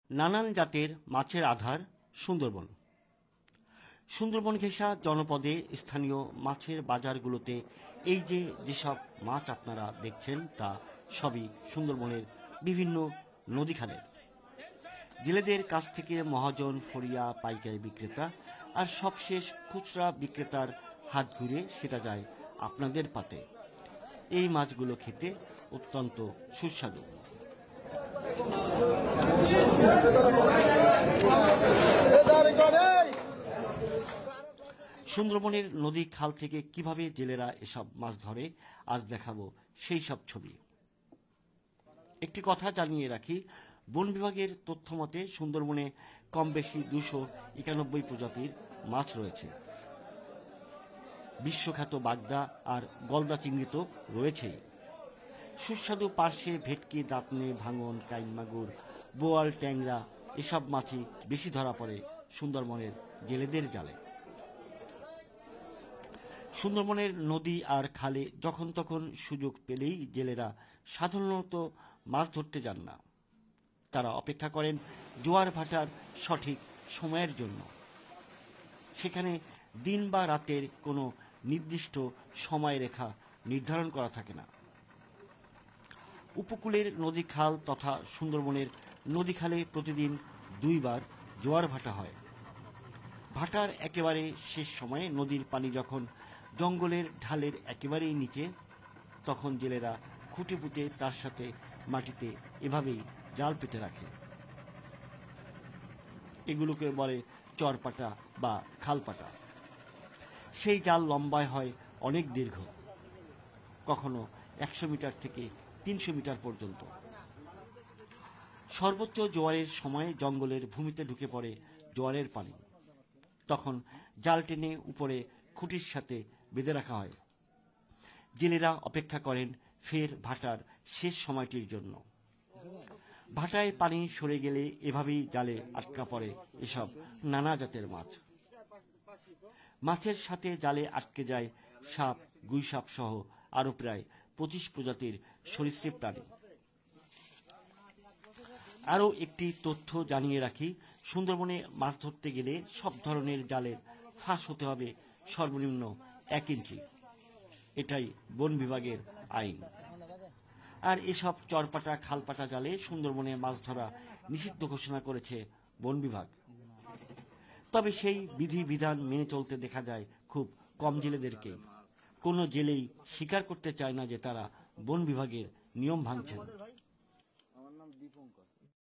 নানান জাতের মাছের আধার সুন্দরবন। সুন্দরবন ঘেঁষা জনপদে স্থানীয় মাছের বাজারগুলোতে এই যেসব মাছ আপনারা দেখছেন তা সবই সুন্দরবনের বিভিন্ন নদী খালের। জেলেদের কাছ থেকে মহাজন, ফড়িয়া, পাইকারি বিক্রেতা আর সবশেষ খুচরা বিক্রেতার হাত ঘুরে সেটা যায় আপনাদের পাতে। এই মাছগুলো খেতে অত্যন্ত সুস্বাদু। সুন্দরবনের নদী খাল থেকে কিভাবে জেলেরা এসব মাছ ধরে আজ দেখাবো সেই সব ছবি। একটি কথা জানিয়ে রাখি, বন বিভাগের তথ্য মতে সুন্দরবনে কম বেশি 291 প্রজাতির মাছ রয়েছে। বিশ্বখ্যাত বাগদা আর গলদা চিংড়ি তো রয়েছেই। সুস্বাদু পার্শে, ভেটকি, দাঁতনে, ভাঙন, কাইন মাগুর, বোয়াল, ট্যাংরা এসব মাছই বেশি ধরা পড়ে সুন্দরবনের জেলেদের জালে। সুন্দরবনের নদী আর খালে যখন তখন সুযোগ পেলেই জেলেরা সাধারণত মাছ ধরতে যান না। তারা অপেক্ষা করেন জোয়ার ভাটার সঠিক সময়ের জন্য। সেখানে দিন বা রাতের কোনো নির্দিষ্ট সময়রেখা নির্ধারণ করা থাকে না। উপকূলের নদী খাল তথা সুন্দরবনের নদী খালে প্রতিদিন 2 বার জোয়ার ভাটা হয়। ভাটার একেবারে শেষ সময়ে নদীর পানি যখন জঙ্গলের ঢালের একেবারেই নিচে, তখন জেলেরা খুঁটে পুঁতে তার সাথে মাটিতে এভাবেই জাল পেতে রাখে। এগুলোকে বলে চরপাটা বা খালপাটা। সেই জাল লম্বায় হয় অনেক দীর্ঘ, কখনো 100 মিটার থেকে 300 মিটার পর্যন্ত। সর্বোচ্চ জোয়ারের সময় জঙ্গলের ভূমিতে ঢুকে পড়ে জোয়ারের পানি। তখন জাল টেনে উপরে খুঁটির সাথে বেঁধে রাখা হয়। জেলেরা অপেক্ষা করেন ফের ভাটার শেষ সময়টির জন্য। ভাটায় পানি সরে গেলে এভাবেই জালে আটকা পড়ে এসব নানা জাতের মাছ। মাছের সাথে জালে আটকে যায় সাপ, গুইসাপ সহ আরো প্রায় 25 প্রজাতির সরীসৃপ প্রাণী। আরও একটি তথ্য জানিয়ে রাখি, সুন্দরবনে মাছ ধরতে গেলে সব ধরনের জালের ফাঁস হতে হবে সর্বনিম্ন 1 ইঞ্চি। এটাই বন বিভাগের আইন। আর এসব চরপাটা, খালপাটা জালে সুন্দরবনে মাছ ধরা নিষিদ্ধ ঘোষণা করেছে বন বিভাগ। তবে সেই বিধিবিধান মেনে চলতে দেখা যায় খুব কম জেলেদেরকে। কোনো জেলেই স্বীকার করতে চায় না যে তারা বন বিভাগের নিয়ম ভাঙছেন।